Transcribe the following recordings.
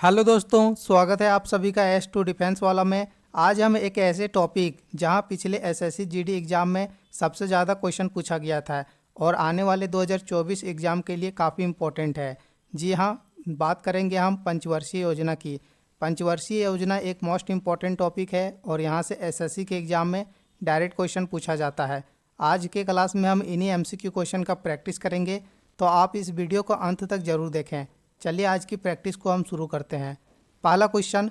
Hello दोस्तों, स्वागत है आप सभी का एस टू डिफेंस वाला में। आज हम एक ऐसे टॉपिक जहां पिछले एसएससी जीडी एग्ज़ाम में सबसे ज़्यादा क्वेश्चन पूछा गया था और आने वाले 2024 एग्ज़ाम के लिए काफ़ी इम्पोर्टेंट है। जी हाँ, बात करेंगे हम पंचवर्षीय योजना की। पंचवर्षीय योजना एक मोस्ट इम्पॉर्टेंट टॉपिक है और यहाँ से एसएससी के एग्ज़ाम में डायरेक्ट क्वेश्चन पूछा जाता है। आज के क्लास में हम इन्हीं एमसीक्यू क्वेश्चन का प्रैक्टिस करेंगे, तो आप इस वीडियो को अंत तक ज़रूर देखें। चलिए आज की प्रैक्टिस को हम शुरू करते हैं। पहला क्वेश्चन,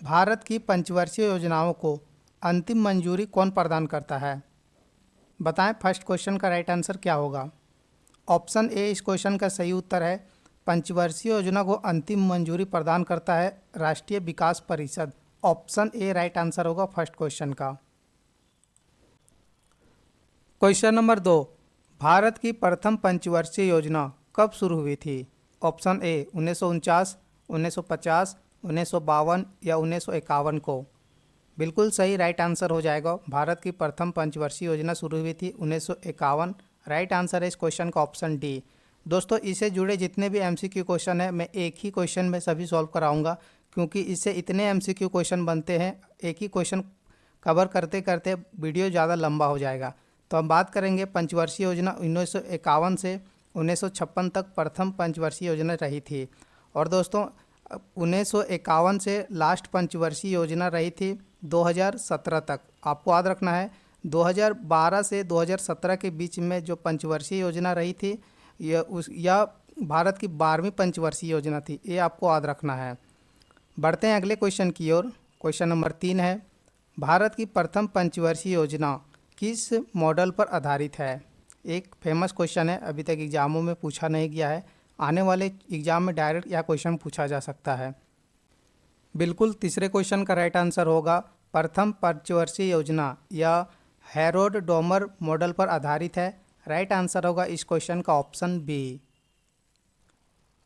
भारत की पंचवर्षीय योजनाओं को अंतिम मंजूरी कौन प्रदान करता है? बताएं फर्स्ट क्वेश्चन का राइट आंसर क्या होगा। ऑप्शन ए इस क्वेश्चन का सही उत्तर है। पंचवर्षीय योजना को अंतिम मंजूरी प्रदान करता है राष्ट्रीय विकास परिषद। ऑप्शन ए राइट आंसर होगा फर्स्ट क्वेश्चन का। क्वेश्चन नंबर 2, भारत की प्रथम पंचवर्षीय योजना कब शुरू हुई थी? ऑप्शन ए 1949, 1950, 1952 या 1951 को। बिल्कुल सही राइट आंसर हो जाएगा। भारत की प्रथम पंचवर्षीय योजना शुरू हुई थी 1951। राइट आंसर है इस क्वेश्चन का ऑप्शन डी। दोस्तों, इससे जुड़े जितने भी एमसीक्यू क्वेश्चन है मैं एक ही क्वेश्चन में सभी सॉल्व कराऊंगा, क्योंकि इससे इतने एमसीक्यू क्वेश्चन बनते हैं, एक ही क्वेश्चन कवर करते करते वीडियो ज़्यादा लंबा हो जाएगा। तो हम बात करेंगे पंचवर्षीय योजना 1951 से 1956 तक प्रथम पंचवर्षीय योजना रही थी। और दोस्तों 1951 से लास्ट पंचवर्षीय योजना रही थी 2017 तक। आपको याद रखना है 2012 से 2017 के बीच में जो पंचवर्षीय योजना रही थी यह भारत की 12वीं पंचवर्षीय योजना थी। ये आपको याद रखना है। बढ़ते हैं अगले क्वेश्चन की ओर। क्वेश्चन नंबर 3 है, भारत की प्रथम पंचवर्षीय योजना किस मॉडल पर आधारित है? एक फेमस क्वेश्चन है, अभी तक एग्जामों में पूछा नहीं गया है। आने वाले एग्जाम में डायरेक्ट यह क्वेश्चन पूछा जा सकता है। बिल्कुल तीसरे क्वेश्चन का राइट आंसर होगा प्रथम पंचवर्षीय योजना या हैरोल्ड डोमर मॉडल पर आधारित है। राइट आंसर होगा इस क्वेश्चन का option B.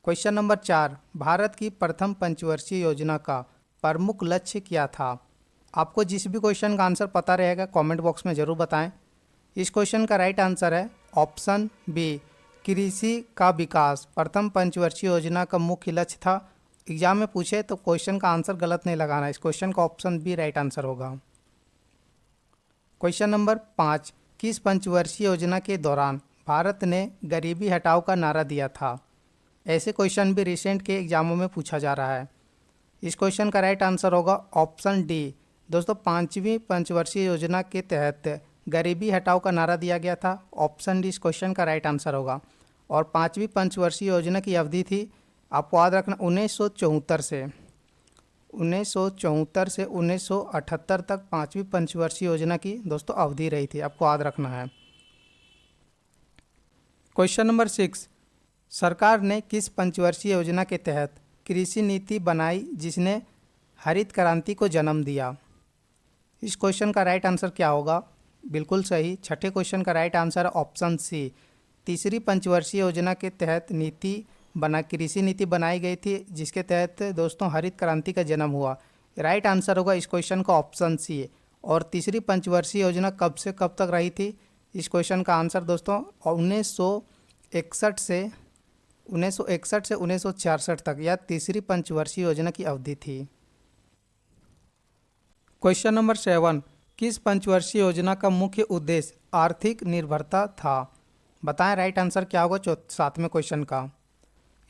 Question number 4, Bharat की प्रथम पंचवर्षीय योजना का प्रमुख लक्ष्य क्या था? आपको जिस भी क्वेश्चन का आंसर पता रहेगा कमेंट बॉक्स में ज़रूर बताएं। इस क्वेश्चन का राइट आंसर है ऑप्शन बी, कृषि का विकास। प्रथम पंचवर्षीय योजना का मुख्य लक्ष्य था। एग्जाम में पूछे तो क्वेश्चन का आंसर गलत नहीं लगाना। इस क्वेश्चन का ऑप्शन बी राइट आंसर होगा। क्वेश्चन नंबर 5, किस पंचवर्षीय योजना के दौरान भारत ने गरीबी हटाओ का नारा दिया था? ऐसे क्वेश्चन भी रिसेंट के एग्जामों में पूछा जा रहा है। इस क्वेश्चन का राइट आंसर होगा ऑप्शन डी। दोस्तों, 5वीं पंचवर्षीय योजना के तहत गरीबी हटाओ का नारा दिया गया था। ऑप्शन डी इस क्वेश्चन का राइट आंसर होगा। और 5वीं पंचवर्षीय योजना की अवधि थी, आपको याद रखना, 1974 से 1978 तक 5वीं पंचवर्षीय योजना की दोस्तों अवधि रही थी। आपको याद रखना है। क्वेश्चन नंबर 6, सरकार ने किस पंचवर्षीय योजना के तहत कृषि नीति बनाई जिसने हरित क्रांति को जन्म दिया? इस क्वेश्चन का राइट आंसर क्या होगा? बिल्कुल सही, छठे क्वेश्चन का राइट आंसर है ऑप्शन सी। तीसरी पंचवर्षीय योजना के तहत कृषि नीति बनाई गई थी, जिसके तहत दोस्तों हरित क्रांति का जन्म हुआ। राइट आंसर होगा इस क्वेश्चन का ऑप्शन सी। और तीसरी पंचवर्षीय योजना कब से कब तक रही थी? इस क्वेश्चन का आंसर दोस्तों 1961 से 1966 तक यह तीसरी पंचवर्षीय योजना की अवधि थी। क्वेश्चन नंबर 7, किस पंचवर्षीय योजना का मुख्य उद्देश्य आर्थिक निर्भरता था? बताएं राइट आंसर क्या होगा 7वें क्वेश्चन का।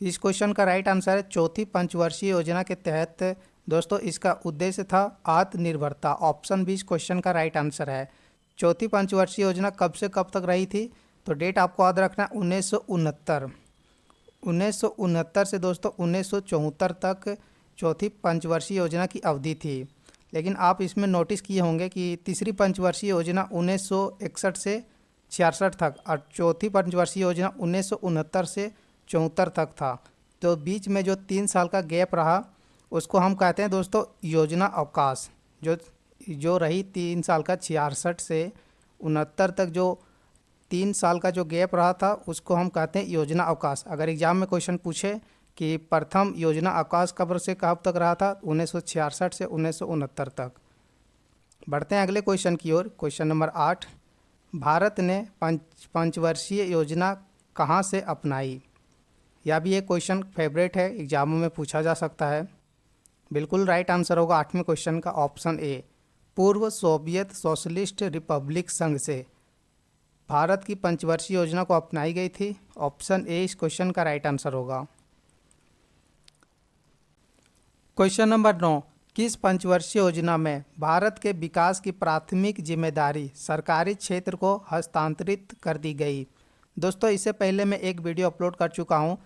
इस क्वेश्चन का राइट आंसर है चौथी पंचवर्षीय योजना के तहत दोस्तों इसका उद्देश्य था आत्मनिर्भरता। ऑप्शन बी इस क्वेश्चन का राइट आंसर है। चौथी पंचवर्षीय योजना कब से कब तक रही थी? तो डेट आपको याद रखना है 1969 से दोस्तों 1974 तक चौथी पंचवर्षीय योजना की अवधि थी। लेकिन आप इसमें नोटिस किए होंगे कि तीसरी पंचवर्षीय योजना 1961 से 66 तक और चौथी पंचवर्षीय योजना 1969 से 74 तक था। तो बीच में जो 3 साल का गैप रहा उसको हम कहते हैं दोस्तों योजना अवकाश। जो रही 3 साल का 66 से 69 तक जो 3 साल का जो गैप रहा था उसको हम कहते हैं योजना अवकाश। अगर एग्जाम में क्वेश्चन पूछे कि प्रथम योजना अवकाश कब से कब तक रहा था, 1966 से 1969 तक। बढ़ते हैं अगले क्वेश्चन की ओर। क्वेश्चन नंबर 8, भारत ने पंचवर्षीय योजना कहाँ से अपनाई? यह भी एक क्वेश्चन फेवरेट है, एग्जामों में पूछा जा सकता है। बिल्कुल राइट आंसर होगा 8वें क्वेश्चन का ऑप्शन ए। पूर्व सोवियत सोशलिस्ट रिपब्लिक संघ से भारत की पंचवर्षीय योजना को अपनाई गई थी। ऑप्शन ए इस क्वेश्चन का राइट आंसर होगा। क्वेश्चन नंबर 9, किस पंचवर्षीय योजना में भारत के विकास की प्राथमिक जिम्मेदारी सरकारी क्षेत्र को हस्तांतरित कर दी गई? दोस्तों, इससे पहले मैं एक वीडियो अपलोड कर चुका हूं,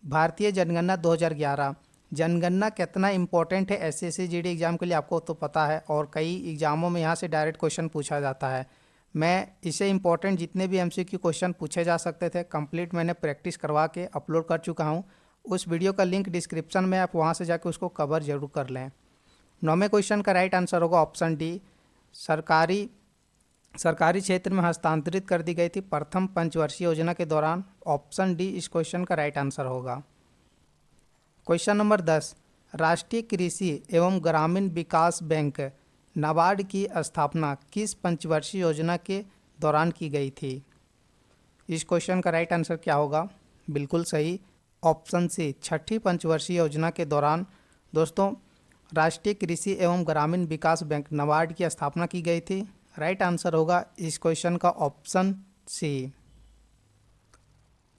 भारतीय जनगणना 2011। जनगणना कितना इंपॉर्टेंट है एसएससी जीडी एग्जाम के लिए आपको तो पता है, और कई एग्जामों में यहाँ से डायरेक्ट क्वेश्चन पूछा जाता है। मैं इसे इंपॉर्टेंट जितने भी एमसीक्यू क्वेश्चन पूछे जा सकते थे कंप्लीट मैंने प्रैक्टिस करवा के अपलोड कर चुका हूँ। उस वीडियो का लिंक डिस्क्रिप्शन में, आप वहाँ से जाके उसको कवर जरूर कर लें। 9वें क्वेश्चन का राइट आंसर होगा ऑप्शन डी, सरकारी क्षेत्र में हस्तांतरित कर दी गई थी प्रथम पंचवर्षीय योजना के दौरान। ऑप्शन डी इस क्वेश्चन का राइट आंसर होगा। क्वेश्चन नंबर 10, राष्ट्रीय कृषि एवं ग्रामीण विकास बैंक नाबार्ड की स्थापना किस पंचवर्षीय योजना के दौरान की गई थी? इस क्वेश्चन का राइट आंसर क्या होगा? बिल्कुल सही, ऑप्शन सी, छठी पंचवर्षीय योजना के दौरान दोस्तों राष्ट्रीय कृषि एवं ग्रामीण विकास बैंक नाबार्ड की स्थापना की गई थी। राइट आंसर होगा इस क्वेश्चन का option C.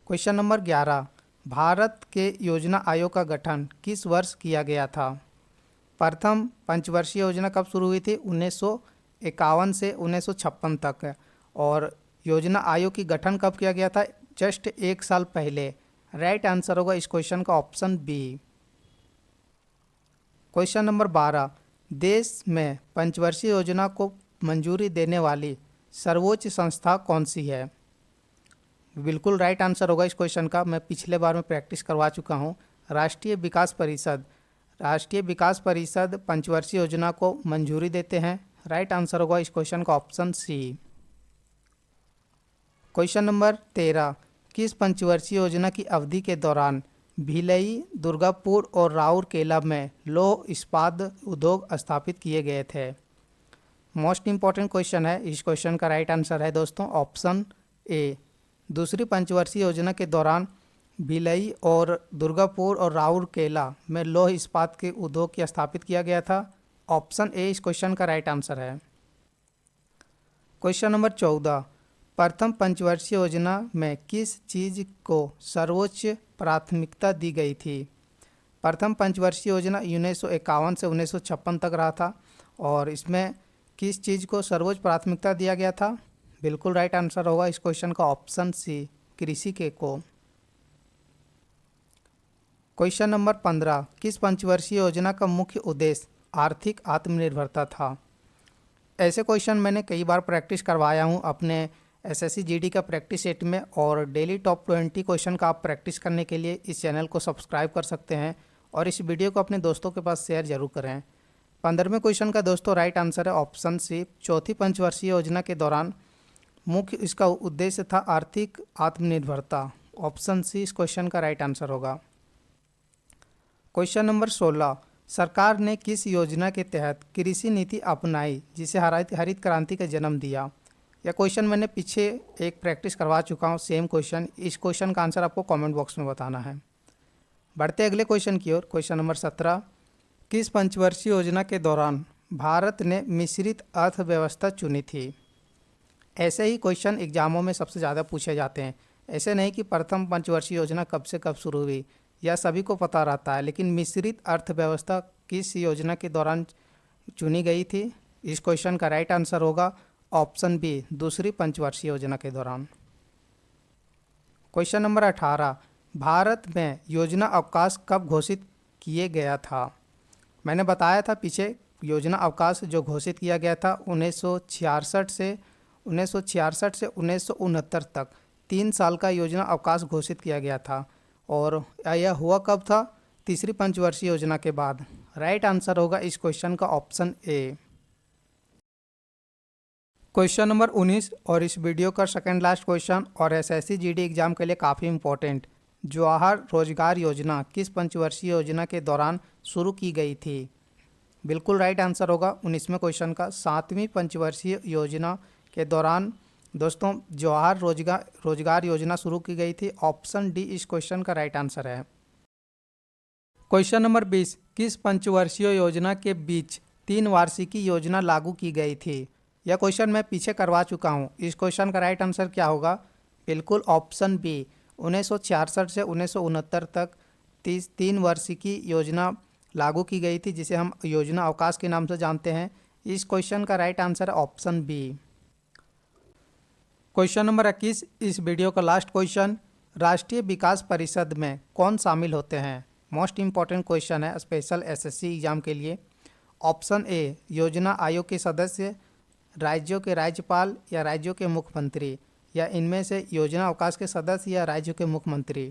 Question number 11, Bharat के योजना आयोग का गठन किस वर्ष किया गया था? प्रथम पंचवर्षीय योजना कब शुरू हुई थी? 1951 से 1956 तक। और योजना आयोग की गठन कब किया गया था? जस्ट 1 साल पहले। राइट आंसर होगा इस क्वेश्चन का ऑप्शन बी। क्वेश्चन नंबर 12, देश में पंचवर्षीय योजना को मंजूरी देने वाली सर्वोच्च संस्था कौन सी है? बिल्कुल राइट आंसर होगा इस क्वेश्चन का, मैं पिछले बार में प्रैक्टिस करवा चुका हूँ, राष्ट्रीय विकास परिषद। राष्ट्रीय विकास परिषद पंचवर्षीय योजना को मंजूरी देते हैं। राइट आंसर होगा इस क्वेश्चन का ऑप्शन सी। क्वेश्चन नंबर 13, किस पंचवर्षीय योजना की अवधि के दौरान भिलई, दुर्गापुर और राउरकेला में लौह इस्पात उद्योग स्थापित किए गए थे? मोस्ट इंपॉर्टेंट क्वेश्चन है, इस क्वेश्चन का राइट आंसर है दोस्तों ऑप्शन ए। दूसरी पंचवर्षीय योजना के दौरान भिलई और दुर्गापुर और राउरकेला में लौह इस्पात के उद्योग की स्थापित किया गया था। ऑप्शन ए इस क्वेश्चन का राइट आंसर है। क्वेश्चन नंबर 14, प्रथम पंचवर्षीय योजना में किस चीज़ को सर्वोच्च प्राथमिकता दी गई थी? प्रथम पंचवर्षीय योजना 1951 से 1956 तक रहा था, और इसमें किस चीज़ को सर्वोच्च प्राथमिकता दिया गया था? बिल्कुल राइट आंसर होगा इस क्वेश्चन का ऑप्शन सी, कृषि के को। क्वेश्चन नंबर 15, किस पंचवर्षीय योजना का मुख्य उद्देश्य आर्थिक आत्मनिर्भरता था? ऐसे क्वेश्चन मैंने कई बार प्रैक्टिस करवाया हूँ अपने एसएससी जीडी का प्रैक्टिस सेट में, और डेली टॉप 20 क्वेश्चन का आप प्रैक्टिस करने के लिए इस चैनल को सब्सक्राइब कर सकते हैं, और इस वीडियो को अपने दोस्तों के पास शेयर जरूर करें। 15वें क्वेश्चन का दोस्तों राइट आंसर है ऑप्शन सी, चौथी पंचवर्षीय योजना के दौरान मुख्य इसका उद्देश्य था आर्थिक आत्मनिर्भरता। ऑप्शन सी इस क्वेश्चन का राइट आंसर होगा। क्वेश्चन नंबर 16, सरकार ने किस योजना के तहत कृषि नीति अपनाई जिसे हरित क्रांति का जन्म दिया? यह क्वेश्चन मैंने पीछे एक प्रैक्टिस करवा चुका हूँ, सेम क्वेश्चन। इस क्वेश्चन का आंसर आपको कमेंट बॉक्स में बताना है। बढ़ते अगले क्वेश्चन की ओर। क्वेश्चन नंबर 17, किस पंचवर्षीय योजना के दौरान भारत ने मिश्रित अर्थव्यवस्था चुनी थी? ऐसे ही क्वेश्चन एग्जामों में सबसे ज़्यादा पूछे जाते हैं। ऐसे नहीं कि प्रथम पंचवर्षीय योजना कब से कब शुरू हुई, यह सभी को पता रहता है, लेकिन मिश्रित अर्थव्यवस्था किस योजना के दौरान चुनी गई थी? इस क्वेश्चन का राइट आंसर होगा ऑप्शन बी, दूसरी पंचवर्षीय योजना के दौरान। क्वेश्चन नंबर 18, भारत में योजना अवकाश कब घोषित किए गया था? मैंने बताया था पीछे, योजना अवकाश जो घोषित किया गया था 1966 से 1969 तक 3 साल का योजना अवकाश घोषित किया गया था, और यह हुआ कब था? तीसरी पंचवर्षीय योजना के बाद। राइट आंसर होगा इस क्वेश्चन का ऑप्शन ए। क्वेश्चन नंबर 19 और इस वीडियो का सेकंड लास्ट क्वेश्चन, और एसएससी जीडी एग्जाम के लिए काफ़ी इंपॉर्टेंट। जवाहर रोजगार योजना किस पंचवर्षीय योजना के दौरान शुरू की गई थी? बिल्कुल राइट आंसर होगा 19वें क्वेश्चन का 7वीं पंचवर्षीय योजना के दौरान दोस्तों जवाहर रोजगार योजना शुरू की गई थी। ऑप्शन डी इस क्वेश्चन का राइट आंसर है। क्वेश्चन नंबर 20, किस पंचवर्षीय योजना के बीच 3 वार्षिकी योजना लागू की गई थी? यह क्वेश्चन मैं पीछे करवा चुका हूँ। इस क्वेश्चन का राइट आंसर क्या होगा? बिल्कुल ऑप्शन बी, 1966 से 1969 तक 3 वार्षिकी योजना लागू की गई थी, जिसे हम योजना अवकाश के नाम से जानते हैं। इस क्वेश्चन का राइट आंसर है ऑप्शन बी। क्वेश्चन नंबर 21, इस वीडियो का लास्ट क्वेश्चन, राष्ट्रीय विकास परिषद में कौन शामिल होते हैं? मोस्ट इंपॉर्टेंट क्वेश्चन है स्पेशल एसएससी एग्जाम के लिए। ऑप्शन ए, योजना आयोग के सदस्य, राज्यों के राज्यपाल या राज्यों के मुख्यमंत्री, या इनमें से योजना अवकाश के सदस्य या राज्यों के मुख्यमंत्री।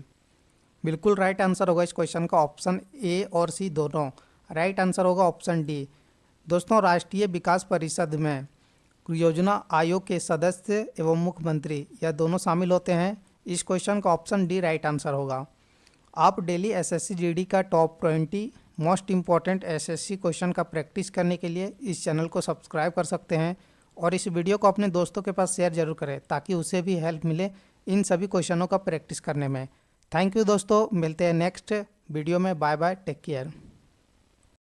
बिल्कुल राइट आंसर होगा इस क्वेश्चन का ऑप्शन ए और सी दोनों। राइट आंसर होगा ऑप्शन डी। दोस्तों, राष्ट्रीय विकास परिषद में योजना आयोग के सदस्य एवं मुख्यमंत्री या दोनों शामिल होते हैं। इस क्वेश्चन का ऑप्शन डी राइट आंसर होगा। आप डेली एसएससी जीडी का top 20 most important SSC question का प्रैक्टिस करने के लिए इस चैनल को सब्सक्राइब कर सकते हैं और इस वीडियो को अपने दोस्तों के पास शेयर जरूर करें ताकि उसे भी हेल्प मिले इन सभी क्वेश्चनों का प्रैक्टिस करने में। थैंक यू दोस्तों, मिलते हैं नेक्स्ट वीडियो में। Bye bye, take care.